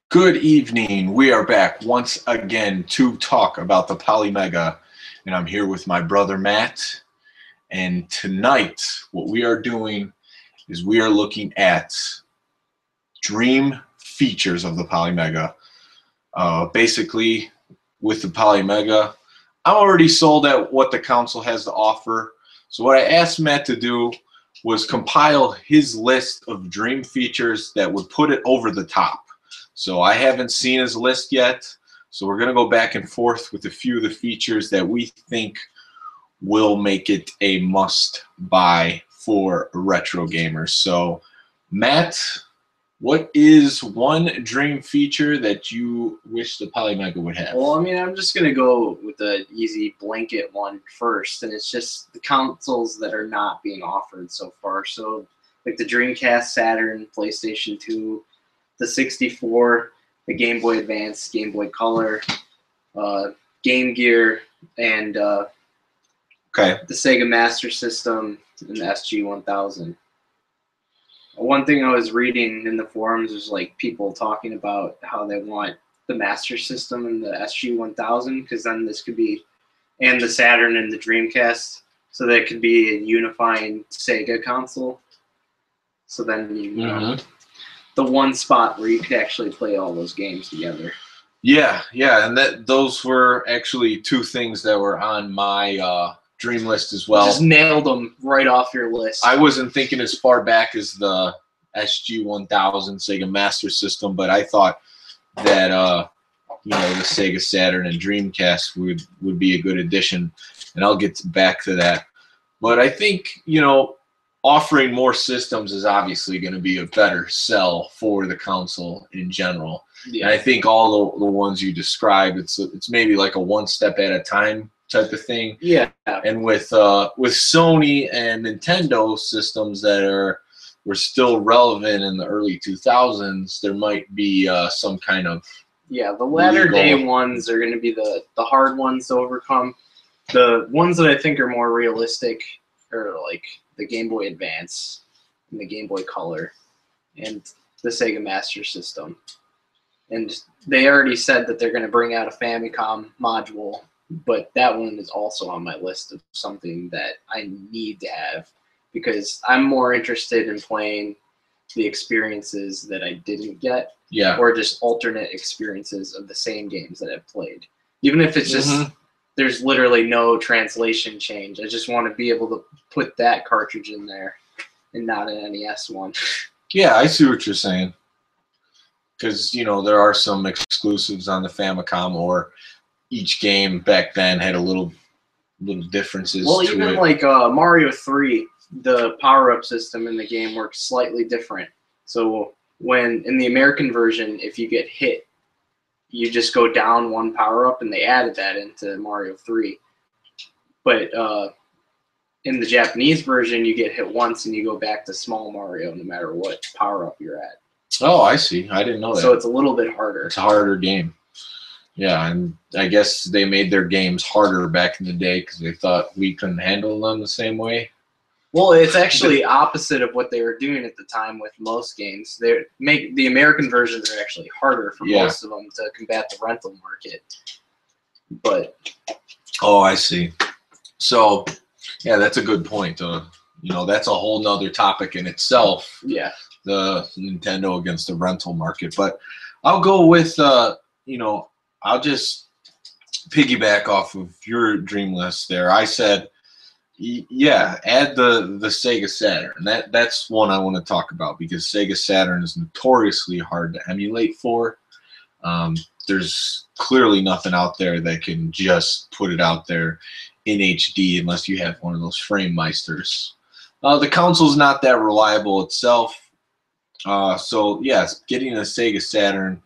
Good evening. We are back once again to talk about the Polymega, and I'm here with my brother Matt. And tonight, what we are doing is we are looking at dream features of the Polymega. Basically, with the Polymega, I'm already sold at what the console has to offer. So what I asked Matt to do was compile his list of dream features that would put it over the top. So I haven't seen his list yet, so we're going to go back and forth with a few of the features that we think will make it a must-buy for retro gamers. So, Matt, what is one dream feature that you wish the Polymega would have? Well, I mean, I'm just going to go with the easy blanket one first, and it's just the consoles that are not being offered so far. So, like the Dreamcast, Saturn, PlayStation 2, the 64, the Game Boy Advance, Game Boy Color, Game Gear, and the Sega Master System and the SG-1000. One thing I was reading in the forums was like people talking about how they want the Master System and the SG-1000 because then this could be, and the Saturn and the Dreamcast, so that could be a unifying Sega console. So then you know, the one spot where you could actually play all those games together. Yeah, and those were actually two things that were on my dream list as well. Just nailed them right off your list. I wasn't thinking as far back as the SG-1000 Sega Master System, but I thought that the Sega Saturn and Dreamcast would be a good addition, and I'll get back to that. But I think offering more systems is obviously going to be a better sell for the console in general. Yeah. And I think all the ones you described, it's maybe like a one step at a time type of thing. Yeah. And with Sony and Nintendo systems that were still relevant in the early 2000s, there might be some kind of the latter day ones are going to be the hard ones to overcome. The ones that I think are more realistic are like the Game Boy Advance and the Game Boy Color and the Sega Master System. And they already said that they're going to bring out a Famicom module, but that one is also on my list of something that I need to have because I'm more interested in playing the experiences that I didn't get, or just alternate experiences of the same games that I've played. Even if it's just there's literally no translation change. I just want to be able to put that cartridge in there and not an NES one. Yeah, I see what you're saying. Because, there are some exclusives on the Famicom, or each game back then had a little differences. Well, even like Mario 3, the power-up system in the game works slightly different. So when in the American version, if you get hit, you just go down one power-up, and they added that into Mario 3. But in the Japanese version, you get hit once, and you go back to small Mario no matter what power-up you're at. Oh, I see. I didn't know that. So it's a little bit harder. It's a harder game. Yeah, and I guess they made their games harder back in the day because they thought we couldn't handle them the same way. Well, it's actually opposite of what they were doing at the time with most games. The American versions are actually harder for most of them to combat the rental market. But oh, I see. So, yeah, that's a good point. That's a whole nother topic in itself. Yeah. The Nintendo against the rental market. But I'll go with, I'll just piggyback off of your dream list there. I said, add the Sega Saturn. That's one I want to talk about because Sega Saturn is notoriously hard to emulate for. There's clearly nothing out there that can just put it out there in HD unless you have one of those frame meisters. The console's not that reliable itself. So yes, getting a Sega Saturn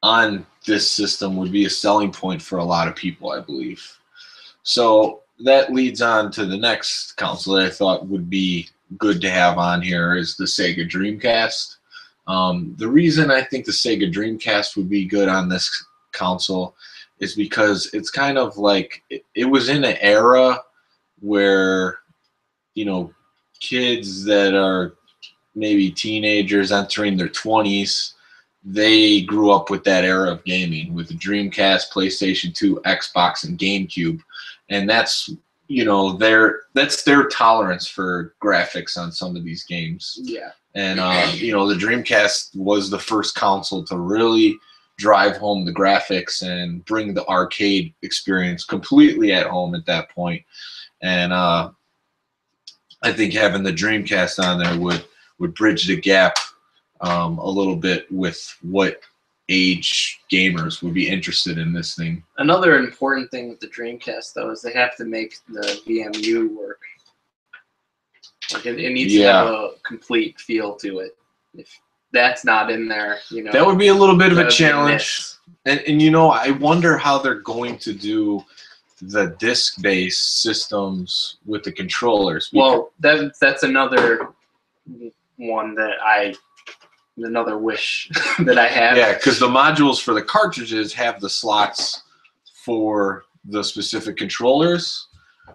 on this system would be a selling point for a lot of people, I believe. So that leads on to the next console that I thought would be good to have on here is the Sega Dreamcast. The reason I think the Sega Dreamcast would be good on this console is because it's kind of like it was in an era where kids that are maybe teenagers entering their 20s, they grew up with that era of gaming with the Dreamcast, PlayStation 2, Xbox, and GameCube, and that's their tolerance for graphics on some of these games. Yeah. And the Dreamcast was the first console to really drive home the graphics and bring the arcade experience completely at home at that point. And I think having the Dreamcast on there would bridge the gap a little bit with what age gamers would be interested in this thing. Another important thing with the Dreamcast, though, is they have to make the VMU work. Like it needs to have a complete feel to it. If that's not in there, that would be a little bit of a challenge. And I wonder how they're going to do the disc-based systems with the controllers. Well, that's another one that another wish that I have. Yeah, because the modules for the cartridges have the slots for the specific controllers,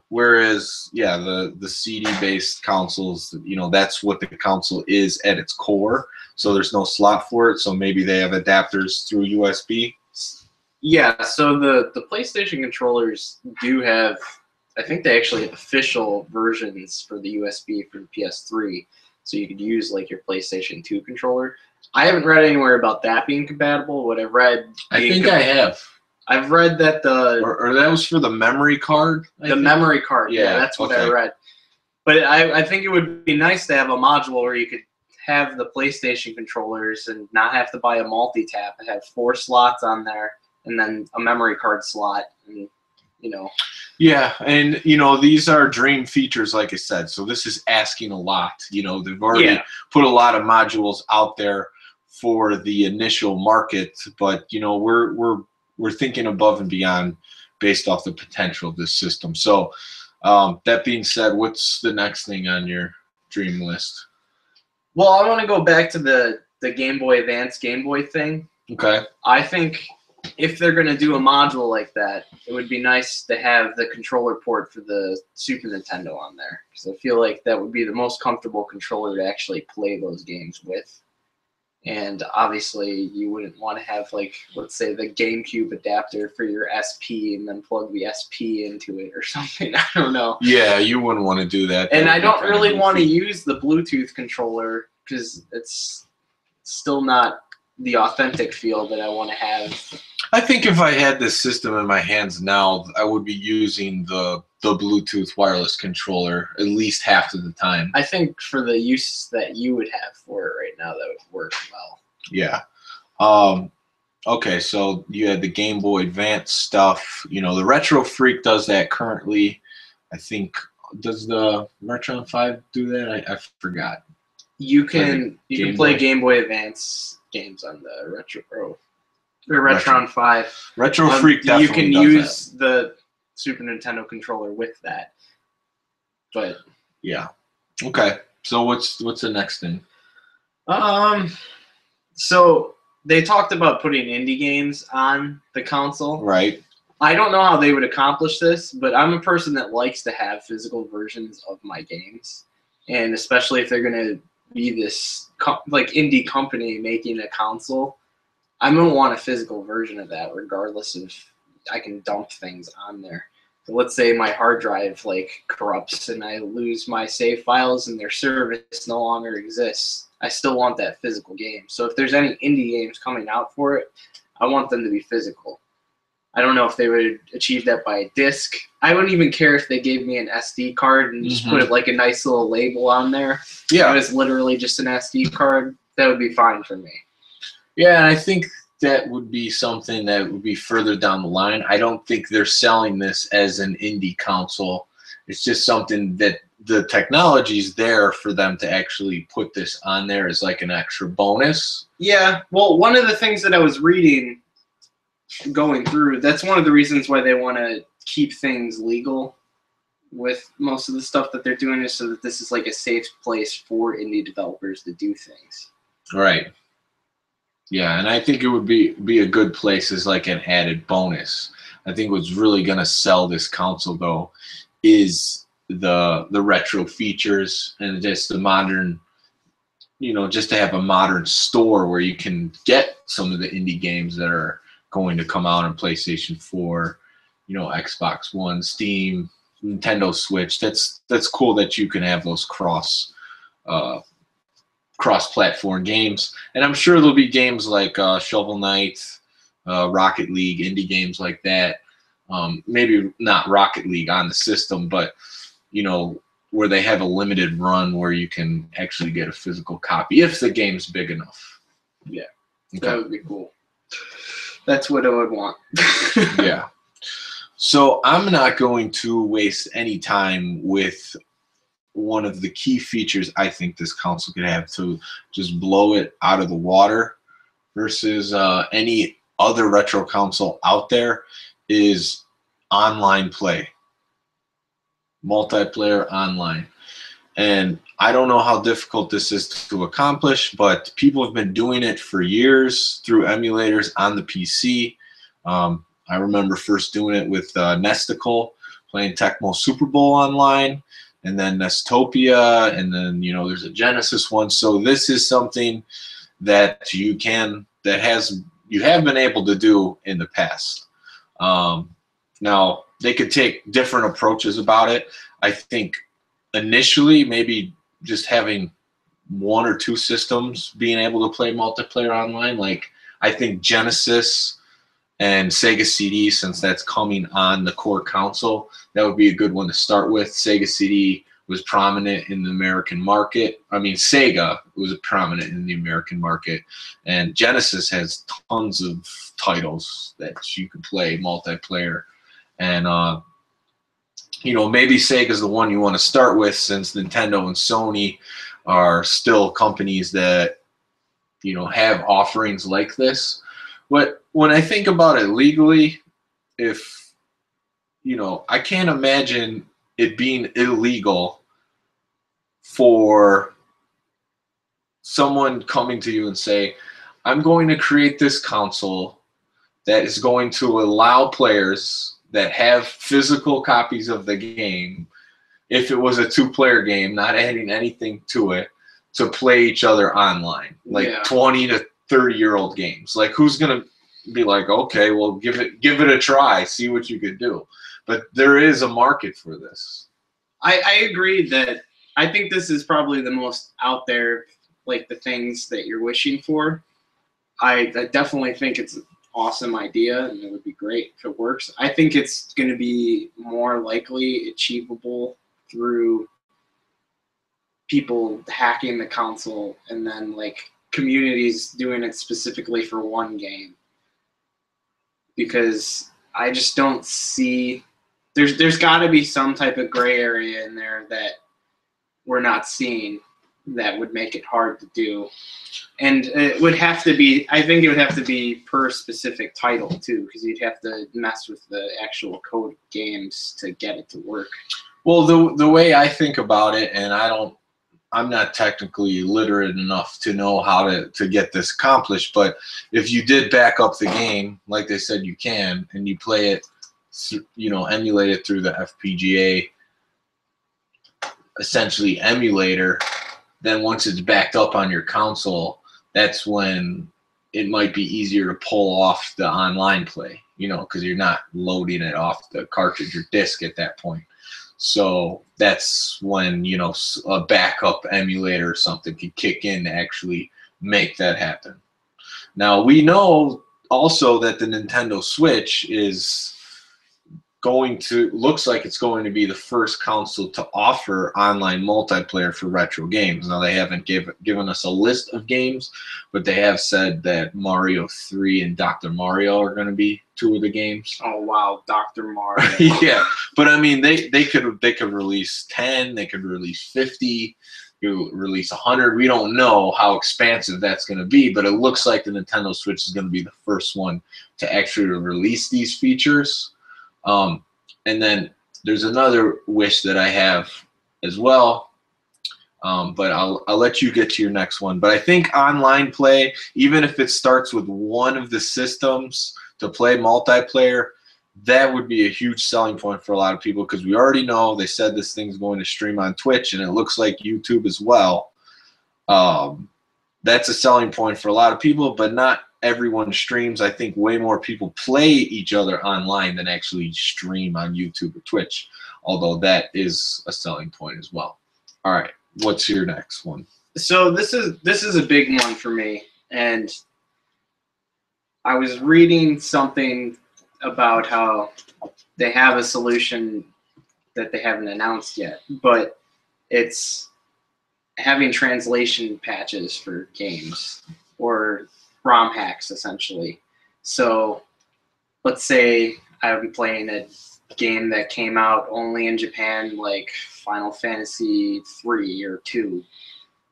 whereas the CD-based consoles, that's what the console is at its core. So there's no slot for it. So maybe they have adapters through USB. Yeah. So the PlayStation controllers do have, I think they actually have official versions for the USB for the PS3. So you could use like your PlayStation 2 controller. I haven't read anywhere about that being compatible. What I've read, I think I have. I've read that or that was for the memory card. Memory card. Yeah, that's what I read. But I think it would be nice to have a module where you could have the PlayStation controllers and not have to buy a multi-tap. I have 4 slots on there and then a memory card slot. And, Yeah, and these are dream features, like I said. So this is asking a lot. They've already put a lot of modules out there for the initial market, but we're thinking above and beyond based off the potential of this system. So that being said, what's the next thing on your dream list? Well, I want to go back to the Game Boy Advance Game Boy thing. Okay. I think if they're going to do a module like that, it would be nice to have the controller port for the Super Nintendo on there, because I feel like that would be the most comfortable controller to actually play those games with. And obviously, you wouldn't want to have, like, let's say, the GameCube adapter for your SP and then plug the SP into it or something. I don't know. Yeah, you wouldn't want to do that. And I don't really want to use the Bluetooth controller because it's still not the authentic feel that I want to have. I think if I had this system in my hands now, I would be using the Bluetooth wireless controller at least half of the time. I think for the use that you would have for it right now, that would work well. Yeah. Okay, so you had the Game Boy Advance stuff. The Retro Freak does that currently. I think, does the Retron 5 do that? I forgot. You can play Game Boy Advance games on the Retron 5. Retro Freak definitely you can use the Super Nintendo controller with that. But yeah. Okay. So what's the next thing? So they talked about putting indie games on the console. Right. I don't know how they would accomplish this, but I'm a person that likes to have physical versions of my games. And especially if they're going to be this like indie company making a console, I'm going to want a physical version of that regardless of I can dump things on there. So let's say my hard drive like corrupts and I lose my save files and their service no longer exists. I still want that physical game. So if there's any indie games coming out for it, I want them to be physical. I don't know if they would achieve that by a disc. I wouldn't even care if they gave me an SD card and just put it like a nice little label on there. Yeah. It was literally just an SD card. That would be fine for me. Yeah, and I think that would be something that would be further down the line. I don't think they're selling this as an indie console. It's just something that the technology's there for them to actually put this on there as like an extra bonus. Yeah, well, one of the things that I was reading going through, that's one of the reasons why they want to keep things legal with most of the stuff that they're doing, is so that this is like a safe place for indie developers to do things. Right. Yeah, and I think it would be a good place as like an added bonus. I think what's really going to sell this console, though, is the retro features and just the modern just to have a modern store where you can get some of the indie games that are going to come out on PlayStation 4, Xbox One, Steam, Nintendo Switch. That's cool that you can have those cross-platform games. And I'm sure there'll be games like Shovel Knight, Rocket League, indie games like that. Maybe not Rocket League on the system, but where they have a limited run where you can actually get a physical copy if the game's big enough. Yeah, okay. That would be cool. That's what I would want. Yeah. So I'm not going to waste any time with one of the key features I think this console could have to just blow it out of the water versus any other retro console out there is online play. Multiplayer online. And I don't know how difficult this is to accomplish, but people have been doing it for years through emulators on the PC. I remember first doing it with Nesticle, playing Tecmo Super Bowl online, and then Nestopia, and then there's a Genesis one. So this is something that you have been able to do in the past. Now they could take different approaches about it. I think initially maybe just having one or two systems being able to play multiplayer online. Like I think Genesis and Sega CD, since that's coming on the core console, that would be a good one to start with. Sega CD was prominent in the American market. I mean, Sega was prominent in the American market, and Genesis has tons of titles that you can play multiplayer. And maybe Sega's the one you want to start with, since Nintendo and Sony are still companies that have offerings like this. But when I think about it legally, I can't imagine it being illegal for someone coming to you and say, I'm going to create this console that is going to allow players that have physical copies of the game, if it was a two-player game, not adding anything to it, to play each other online, like 20 to 30-year-old games. Like, who's gonna be like, okay, well, give it a try, see what you could do. But there is a market for this. I agree that I think this is probably the most out there, like the things that you're wishing for. I definitely think it's an awesome idea, and it would be great if it works. I think it's going to be more likely achievable through people hacking the console and then like communities doing it specifically for one game. Because I just don't see there's got to be some type of gray area in there that we're not seeing that would make it hard to do. And it would have to be, I think it would have to be per specific title too, because you'd have to mess with the actual code of games to get it to work. Well, the way I think about it, and I'm not technically literate enough to know how to get this accomplished, but if you did back up the game, like they said you can, and you play it, emulate it through the FPGA, essentially emulator, then once it's backed up on your console, that's when it might be easier to pull off the online play, because you're not loading it off the cartridge or disc at that point. So that's when, a backup emulator or something could kick in to actually make that happen. Now, we know also that the Nintendo Switch looks like it's going to be the first console to offer online multiplayer for retro games. Now, they haven't given us a list of games, but they have said that Mario 3 and Dr. Mario are going to be two of the games. Oh wow, Dr. Mario. Yeah, but I mean, they could release 10, they could release 50, release 100. We don't know how expansive that's going to be, but it looks like the Nintendo Switch is going to be the first one to actually release these features. And then there's another wish that I have as well, but I'll let you get to your next one. But I think online play, even if it starts with one of the systems to play multiplayer, that would be a huge selling point for a lot of people, because we already know they said this thing's going to stream on Twitch, and it looks like YouTube as well. That's a selling point for a lot of people, but not everyone streams. I think way more people play each other online than actually stream on YouTube or Twitch, although that is a selling point as well. All right, what's your next one? So this is a big one for me, and I was reading something about how they have a solution that they haven't announced yet, but it's having translation patches for games or ROM hacks, essentially. So let's say I'm playing a game that came out only in Japan, like Final Fantasy 3 or 2.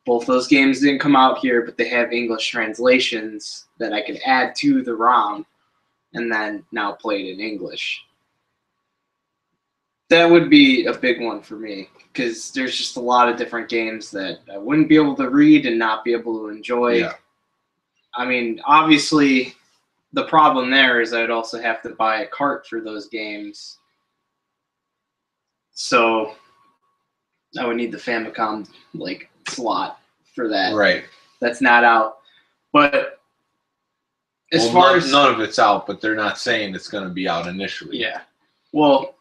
Both those games didn't come out here, but they have English translations that I could add to the ROM and then now play it in English. That would be a big one for me, because there's just a lot of different games that I wouldn't be able to read and not be able to enjoy. Yeah. I mean, obviously, the problem there is I'd also have to buy a cart for those games. So I would need the Famicom slot for that. Right. That's not out. But as far as none of it's out, but they're not saying it's going to be out initially. Yeah. Well,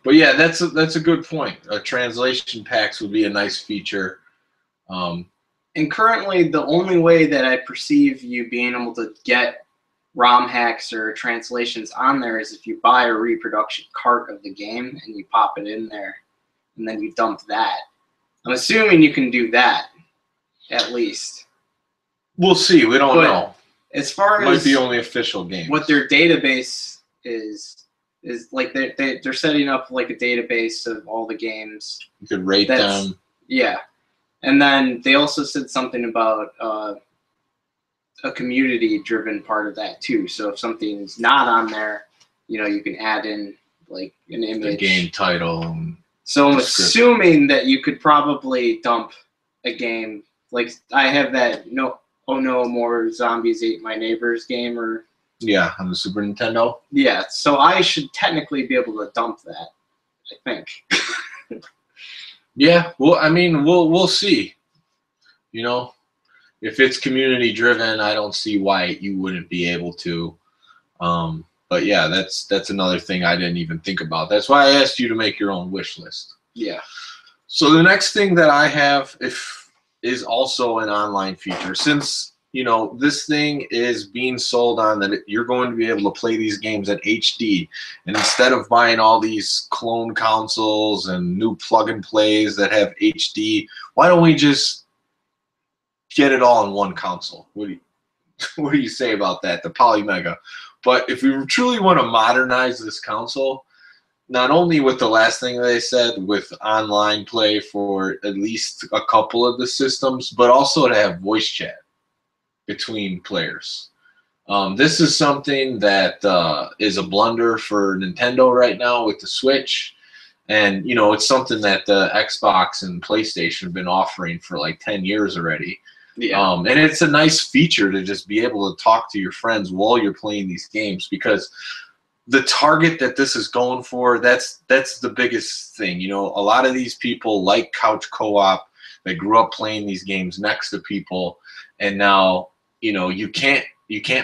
but yeah, that's a good point. Translation packs would be a nice feature. And currently, the only way that I perceive you being able to get ROM hacks or translations on there is if you buy a reproduction cart of the game and you pop it in there, and then you dump that. I'm assuming you can do that, at least. We'll see. We don't know. As far as as might be only official games. What their database is like they're setting up like a database of all the games. You could rate them. Yeah. And then they also said something about a community-driven part of that too. So if something's not on there, you can add in like an image, the game title. So I'm assuming that you could probably dump a game. Like I have that Oh No More Zombies Ate My Neighbors game, or yeah, on the Super Nintendo. Yeah, so I should technically be able to dump that, I think. Yeah, well, I mean, we'll see. If it's community driven, I don't see why you wouldn't be able to. But yeah, that's another thing I didn't even think about. That's why I asked you to make your own wish list. Yeah. So the next thing that I have is also an online feature. Since this thing is being sold on that you're going to be able to play these games at HD, and instead of buying all these clone consoles and new plug and plays that have HD, why don't we just get it all in one console? What do you say about that? The Polymega. But if we truly want to modernize this console, not only with the last thing they said with online play for at least a couple of the systems, but also to have voice chat between players. This is something that is a blunder for Nintendo right now with the Switch. And, it's something that the Xbox and PlayStation have been offering for like 10 years already. Yeah. And it's a nice feature to just be able to talk to your friends while you're playing these games, because the target that this is going for, that's the biggest thing. A lot of these people like couch co-op. They grew up playing these games next to people, and now you can't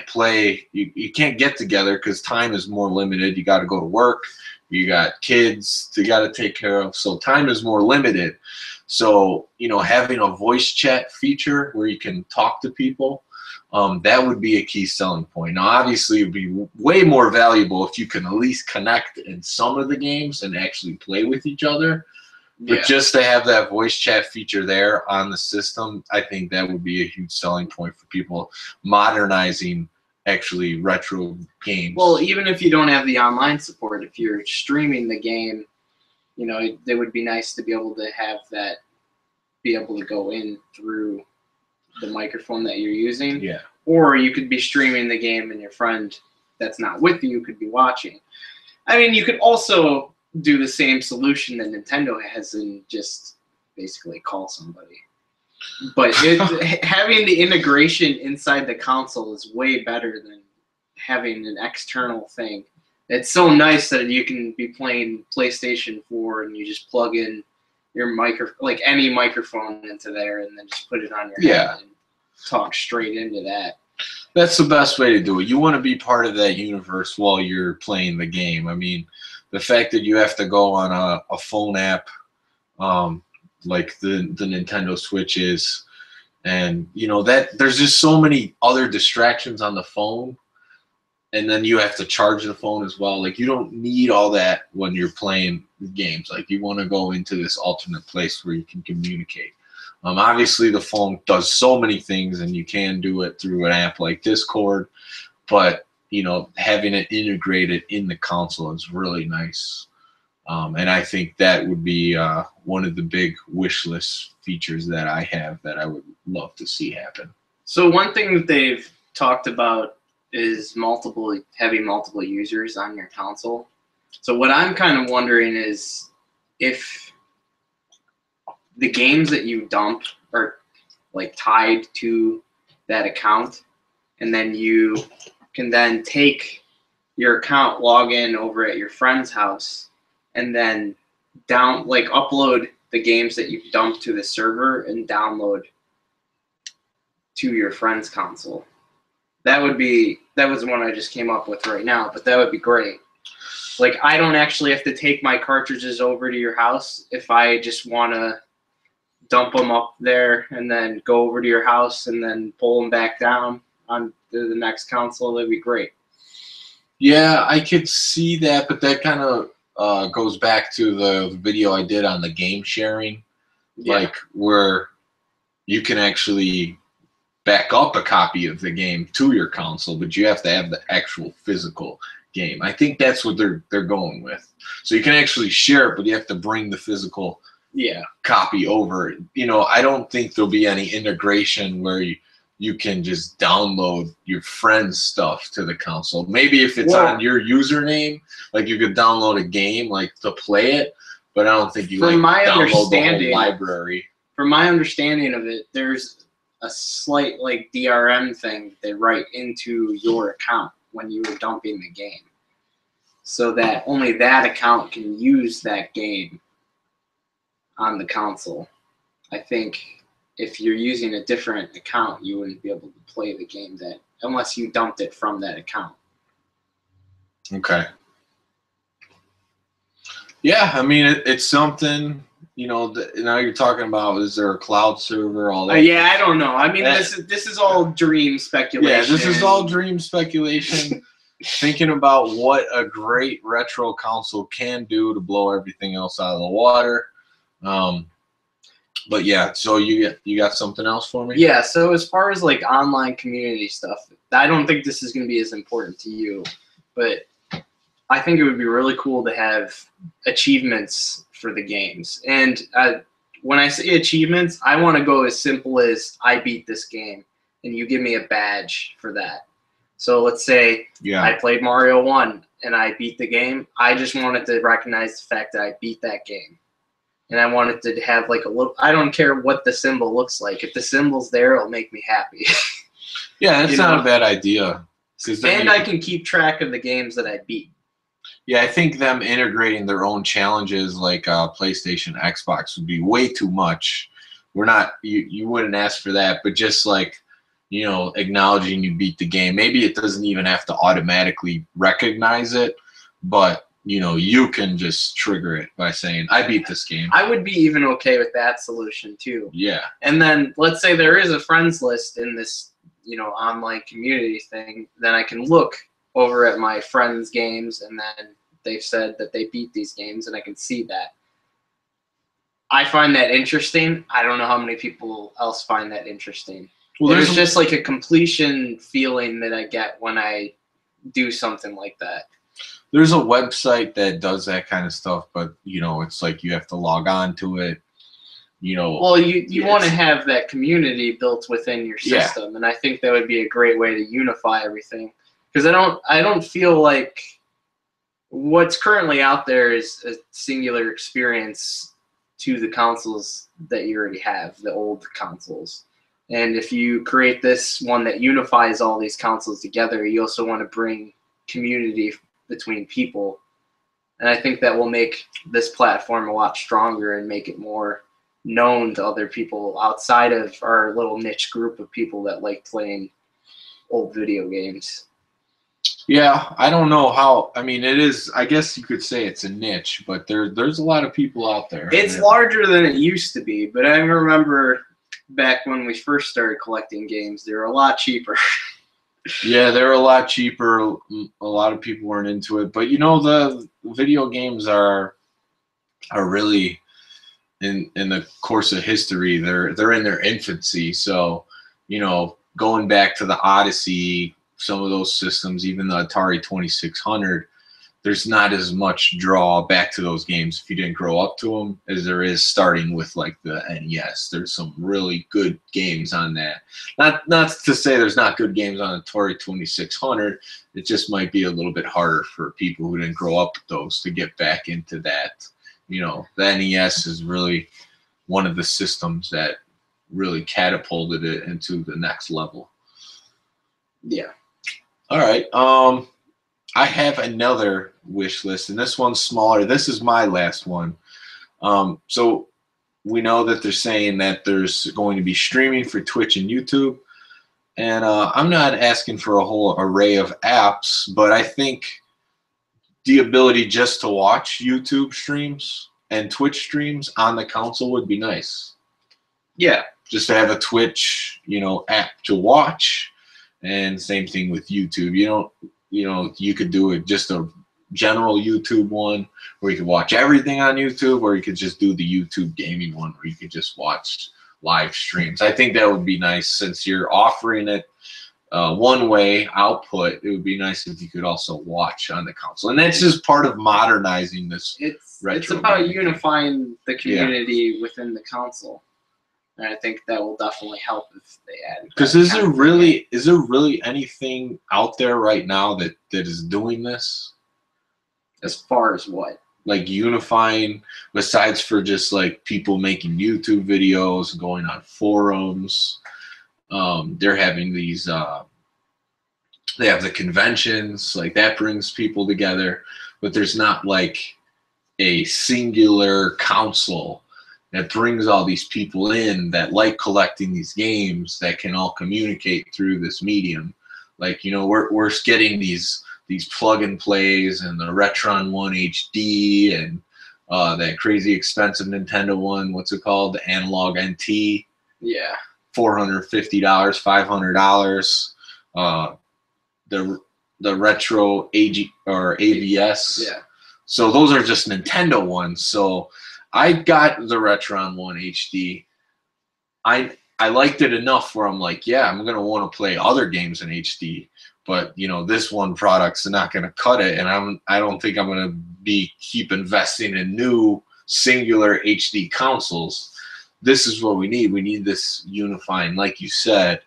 play, you can't get together because time is more limited. You got to go to work, you got kids you got to take care of, so time is more limited. So having a voice chat feature where you can talk to people, that would be a key selling point. Now, obviously, it would be way more valuable if you can at least connect in some of the games and actually play with each other. But just to have that voice chat feature there on the system, I think that would be a huge selling point for people modernizing actually retro games. Well, even if you don't have the online support, if you're streaming the game, it would be nice to be able to have that, be able to go in through the microphone that you're using. Yeah. Or you could be streaming the game and your friend that's not with you could be watching. I mean, you could also do the same solution that Nintendo has and just basically call somebody. But having the integration inside the console is way better than having an external thing. It's so nice that you can be playing PlayStation 4 and you just plug in like any microphone into there, and then just put it on your head and talk straight into that. That's the best way to do it. You want to be part of that universe while you're playing the game. I mean, the fact that you have to go on a phone app, like the Nintendo Switch is, and that there's just so many other distractions on the phone, and then you have to charge the phone as well. Like, you don't need all that when you're playing games. Like, you want to go into this alternate place where you can communicate. Obviously, the phone does so many things, and you can do it through an app like Discord, but having it integrated in the console is really nice. And I think that would be one of the big wish list features that I have that I would love to see happen. So one thing that they've talked about is having multiple users on your console. So what I'm kind of wondering is if the games that you dump are like tied to that account, and then you can then take your account, log in over at your friend's house, and then upload the games that you dumped to the server and download to your friend's console. That was one I just came up with right now, but that would be great. Like, I don't actually have to take my cartridges over to your house if I just want to dump them up there and then go over to your house and then pull them back down on the next console. That'd be great. Yeah, I could see that, but that kind of goes back to the video I did on the game sharing, like where you can actually back up a copy of the game to your console, but you have to have the actual physical game. I think that's what they're going with. So you can actually share it, but you have to bring the physical copy over. I don't think there'll be any integration where you can just download your friend's stuff to the console. Maybe if it's on your username, like you could download a game like to play it, but I don't think you download the whole library. From my understanding of it, there's a slight like DRM thing they write into your account when you were dumping the game, so that only that account can use that game on the console. I think if you're using a different account, you wouldn't be able to play the game unless you dumped it from that account. Okay. Yeah, I mean, it's something, now you're talking about, is there a cloud server, all that? Yeah, I don't know. I mean, this is all dream speculation. Yeah, this is all dream speculation. Thinking about what a great retro console can do to blow everything else out of the water. But yeah, so you got something else for me? Yeah, so as far as like online community stuff, I don't think this is going to be as important to you, but I think it would be really cool to have achievements for the games. And when I say achievements, I want to go as simple as I beat this game, and you give me a badge for that. So let's say I played Mario 1 and I beat the game. I just wanted to recognize the fact that I beat that game. And I wanted to have like a little, I don't care what the symbol looks like. If the symbol's there, it'll make me happy. Yeah, that's not a bad idea. And I can keep track of the games that I beat. Yeah, I think them integrating their own challenges like PlayStation, Xbox would be way too much. We're not, you wouldn't ask for that, but just like, acknowledging you beat the game. Maybe it doesn't even have to automatically recognize it, but you can just trigger it by saying, I beat this game. I would be even okay with that solution too. Yeah. And then let's say there is a friends list in this, online community thing, then I can look over at my friends' games, and then they've said that they beat these games, and I can see that. I find that interesting. I don't know how many people else find that interesting. Well, there's just like a completion feeling that I get when I do something like that. There's a website that does that kind of stuff, but it's like you have to log on to it. Well, you want to have that community built within your system, and I think that would be a great way to unify everything. Because I don't feel like what's currently out there is a singular experience to the consoles that you already have, the old consoles. And if you create this one that unifies all these consoles together, you also want to bring community between people And I think that will make this platform a lot stronger and make it more known to other people outside of our little niche group of people that like playing old video games. Yeah, I don't know how. I mean, it is. I guess you could say it's a niche, but there's a lot of people out there. It's larger than it used to be, but I remember back when we first started collecting games, they were a lot cheaper. Yeah, they're a lot cheaper. A lot of people weren't into it, but you know, the video games are really in the course of history. They're in their infancy. So, you know, going back to the Odyssey, some of those systems, even the Atari 2600, there's not as much draw back to those games if you didn't grow up to them as there is starting with like the NES. There's some really good games on that. Not to say there's not good games on Atari 2600. It just might be a little bit harder for people who didn't grow up with those to get back into that. You know, the NES is really one of the systems that really catapulted it into the next level. Yeah. All right. I have another wish list, and this one's smaller. This is my last one. So we know that they're saying that there's going to be streaming for Twitch and YouTube. And I'm not asking for a whole array of apps, but I think the ability just to watch YouTube streams and Twitch streams on the console would be nice. Yeah. Just to have a Twitch, you know, app to watch, and same thing with YouTube. You could do it just a general YouTube one where you could watch everything on YouTube, or you could just do the YouTube gaming one where you could just watch live streams. I think that would be nice since you're offering it one-way output. It would be nice if you could also watch on the console, and that's just part of modernizing this. It's about unifying the community within the console. And I think that will definitely help if they add. Because is there really anything out there right now that is doing this? As far as what? Like unifying, besides for just like people making YouTube videos, going on forums. They're having these. They have the conventions, like that brings people together, but there's not like a singular council that brings all these people in that like collecting these games that can all communicate through this medium. Like, you know, we're getting these plug and plays and the Retron 1 HD and that crazy expensive Nintendo one. What's it called? The Analog NT. Yeah. $450, $500. The retro AG or AVS. Yeah. So those are just Nintendo ones. So I got the Retron 1 HD. I liked it enough where I'm like, yeah, I'm gonna want to play other games in HD. But you know, this one product's not gonna cut it, and I don't think I'm gonna keep investing in new singular HD consoles. This is what we need. We need this unifying, like you said,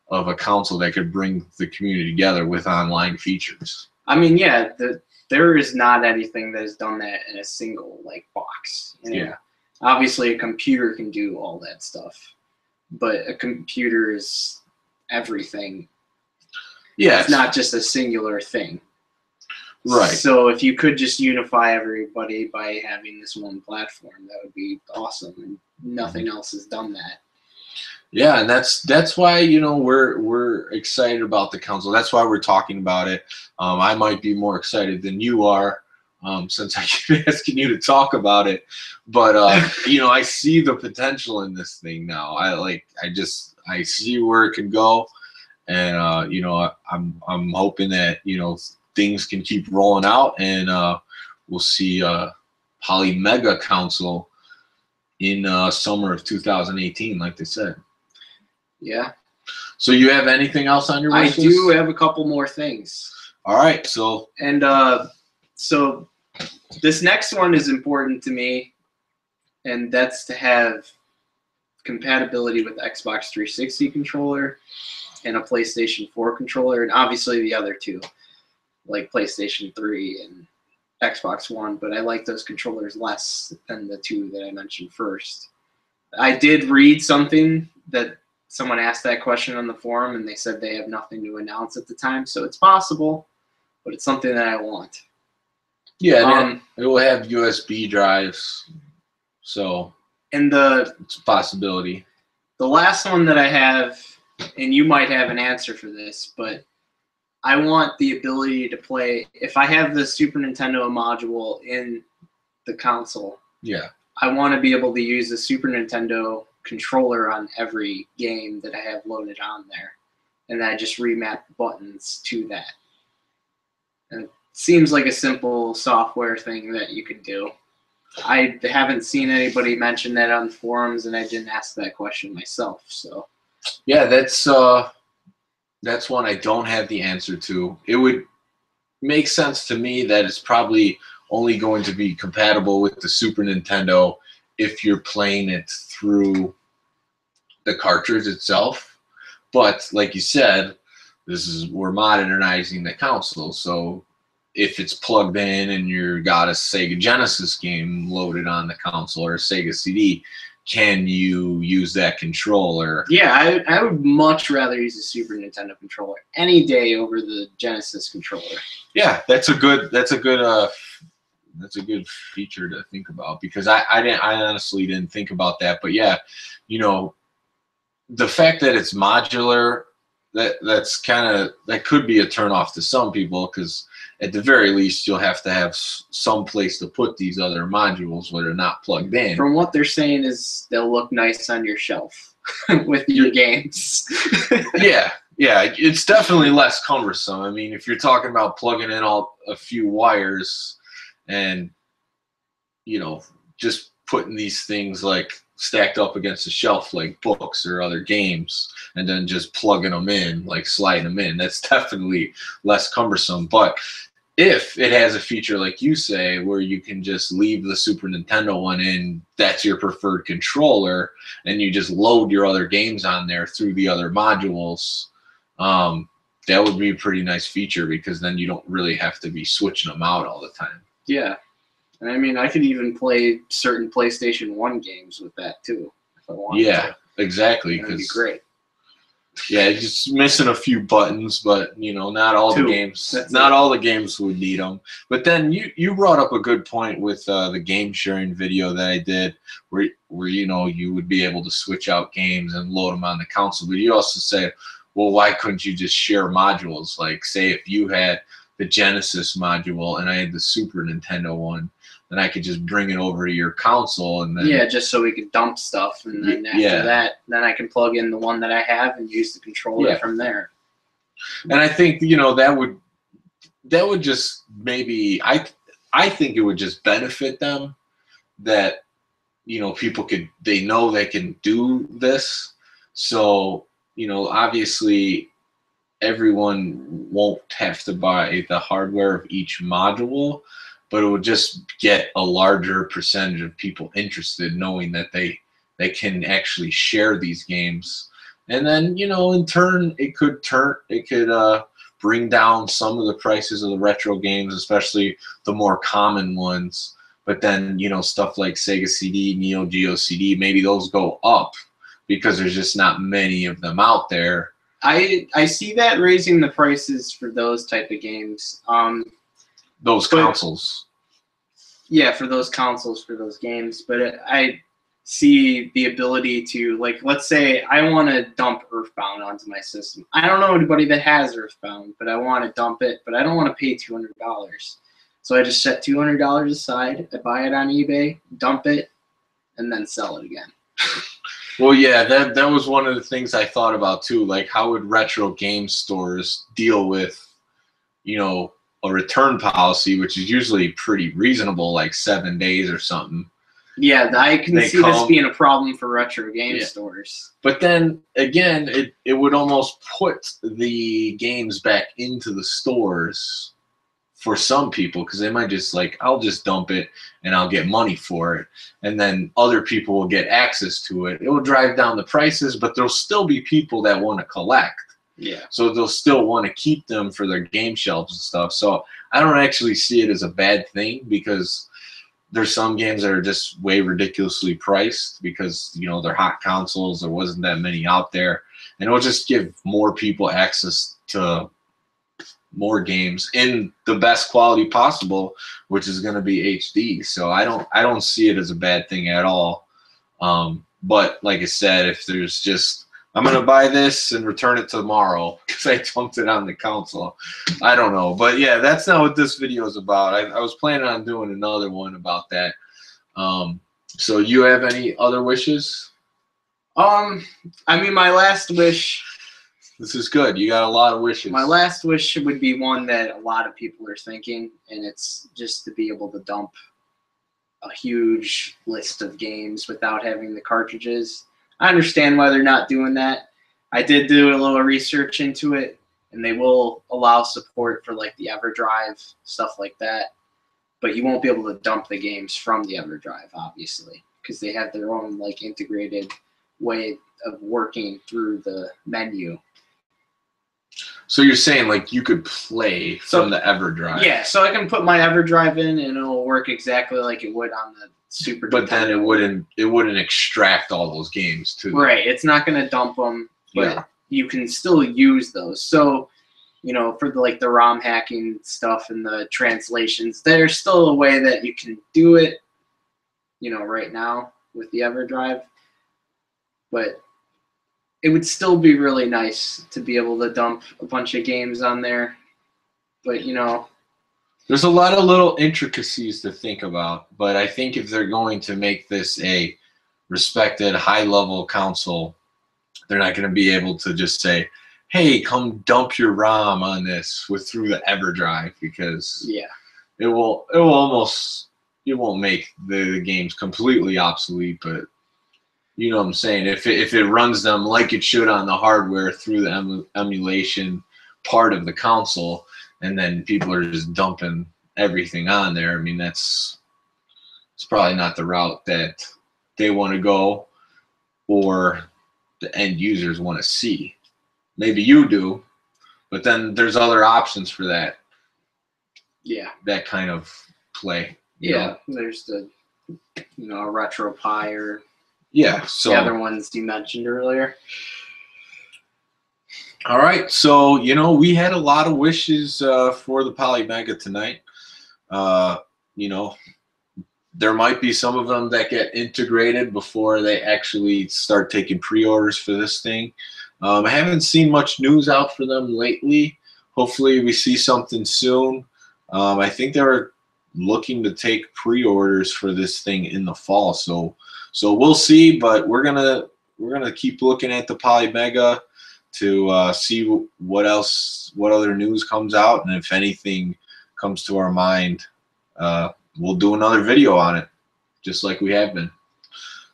of a console that could bring the community together with online features. I mean, yeah, there is not anything that has done that in a single like box. You know? Yeah. Obviously, a computer can do all that stuff, but a computer is everything. Yeah, it's not just a singular thing. Right. So if you could just unify everybody by having this one platform, that would be awesome. And nothing else has done that. Yeah, and that's why, you know, we're excited about the console. That's why we're talking about it. I might be more excited than you are, since I keep asking you to talk about it. But you know, I see the potential in this thing now. I see where it can go, and you know, I'm hoping that, you know, things can keep rolling out, and we'll see Polymega console in summer of 2018, like they said. Yeah. So you have anything else on your wish list? I do have a couple more things. All right. So so this next one is important to me, and that's to have compatibility with Xbox 360 controller and a PlayStation 4 controller, and obviously the other two, like PlayStation 3 and Xbox One, but I like those controllers less than the two that I mentioned first. I did read something that someone asked that question on the forum, and they said they have nothing to announce at the time, so it's possible, but it's something that I want. Yeah, it will have USB drives, so and it's a possibility. the last one that I have, and you might have an answer for this, but I want the ability to play, if I have the Super Nintendo module in the console, Yeah. I want to be able to use the Super Nintendo controller on every game that I have loaded on there. And then I just remap buttons to that. And it seems like a simple software thing that you could do. I haven't seen anybody mention that on forums, and I didn't ask that question myself. So yeah, that's one I don't have the answer to. It would make sense to me that it's probably only going to be compatible with the Super Nintendo if you're playing it through the cartridge itself. But like you said, we're modernizing the console, so if it's plugged in and you got a Sega Genesis game loaded on the console or a Sega CD, can you use that controller? Yeah, I would much rather use the Super Nintendo controller any day over the Genesis controller. Yeah, that's a good feature to think about, because I honestly didn't think about that. But yeah, you know, the fact that it's modular, that could be a turnoff to some people, because at the very least you'll have to have some place to put these other modules where they're not plugged in. From what they're saying is they'll look nice on your shelf with your games. yeah, it's definitely less cumbersome. I mean, if you're talking about plugging in a few wires and, you know, just putting these things like stacked up against a shelf like books or other games, and then just plugging them in, like sliding them in, that's definitely less cumbersome. But if it has a feature like you say where you can just leave the Super Nintendo one in, that's your preferred controller, and you just load your other games on there through the other modules, that would be a pretty nice feature, because then you don't really have to be switching them out all the time. Yeah. And I mean, I could even play certain PlayStation 1 games with that too, if I wanted to. Exactly. That'd be great. Yeah, just missing a few buttons, but you know, not all the games would need them. But then you brought up a good point with the game sharing video that I did, where you know, you would be able to switch out games and load them on the console. But you also said, well, why couldn't you just share modules? Like, say if you had the Genesis module and I had the Super Nintendo one, then I could just bring it over to your console, and then just so we could dump stuff, and then after that, then I can plug in the one that I have and use the controller from there. And I think, you know, that would just maybe, I think it would just benefit them that, you know, they know they can do this. So, you know, obviously everyone won't have to buy the hardware of each module, but it would just get a larger percentage of people interested, knowing that they can actually share these games. And then, you know, in turn, it could bring down some of the prices of the retro games, especially the more common ones. But then, you know, stuff like Sega CD, Neo Geo CD, maybe those go up because there's just not many of them out there. I see that raising the prices for those type of games. Those consoles. Yeah, for those consoles, for those games. But I see the ability to, like, let's say I want to dump Earthbound onto my system. I don't know anybody that has Earthbound, but I want to dump it, but I don't want to pay $200. So I just set $200 aside, I buy it on eBay, dump it, and then sell it again. Well, yeah, that was one of the things I thought about too. Like, how would retro game stores deal with, you know, a return policy, which is usually pretty reasonable, like 7 days or something. Yeah, I can see this being a problem for retro game stores. But then again, it would almost put the games back into the stores for some people, because they might just like, I'll just dump it and I'll get money for it, and then other people will get access to it. It will drive down the prices, but there'll still be people that want to collect. Yeah. So they'll still want to keep them for their game shelves and stuff. So I don't actually see it as a bad thing, because there's some games that are just way ridiculously priced because, you know, they're hot consoles. There wasn't that many out there. And it'll just give more people access to more games in the best quality possible, which is going to be HD. So I don't see it as a bad thing at all. But like I said, if there's just, I'm going to buy this and return it tomorrow because I dumped it on the console, I don't know. But yeah, that's not what this video is about. I was planning on doing another one about that. So you have any other wishes? I mean, my last wish. This is good. You got a lot of wishes. My last wish would be one that a lot of people are thinking, and it's just to be able to dump a huge list of games without having the cartridges. I understand why they're not doing that. I did do a little research into it, and they will allow support for like the EverDrive, stuff like that. But you won't be able to dump the games from the EverDrive, obviously, because they have their own like integrated way of working through the menu. So you're saying like you could play from the EverDrive? Yeah, so I can put my EverDrive in and it'll work exactly like it would on the Super Nintendo. But then it wouldn't extract all those games too. Right, it's not going to dump them, but you can still use those. So, you know, for the ROM hacking stuff and the translations, there's still a way that you can do it, you know, right now with the EverDrive. But it would still be really nice to be able to dump a bunch of games on there. But, you know, there's a lot of little intricacies to think about. But I think if they're going to make this a respected high-level console, they're not going to be able to just say, hey, come dump your ROM on this through the EverDrive, because it won't make the games completely obsolete, but you know what I'm saying? If it runs them like it should on the hardware through the emulation part of the console, and then people are just dumping everything on there, I mean, it's probably not the route that they want to go or the end users want to see. Maybe you do, but then there's other options for that. Yeah. That kind of play. Yeah, there's the, you know, RetroPie or so the other ones you mentioned earlier. All right, so you know, we had a lot of wishes for the Polymega tonight. You know, there might be some of them that get integrated before they actually start taking pre-orders for this thing. I haven't seen much news out for them lately. Hopefully we see something soon. I think they were looking to take pre-orders for this thing in the fall, so we'll see. But we're gonna keep looking at the Polymega to see what other news comes out, and if anything comes to our mind, we'll do another video on it, just like we have been.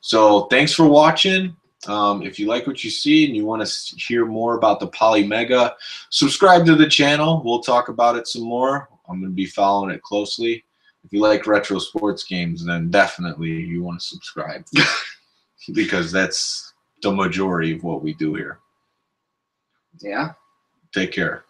So thanks for watching. If you like what you see and you want to hear more about the Polymega, subscribe to the channel. We'll talk about it some more. I'm going to be following it closely. If you like retro sports games, then definitely you want to subscribe because that's the majority of what we do here. Yeah. Take care.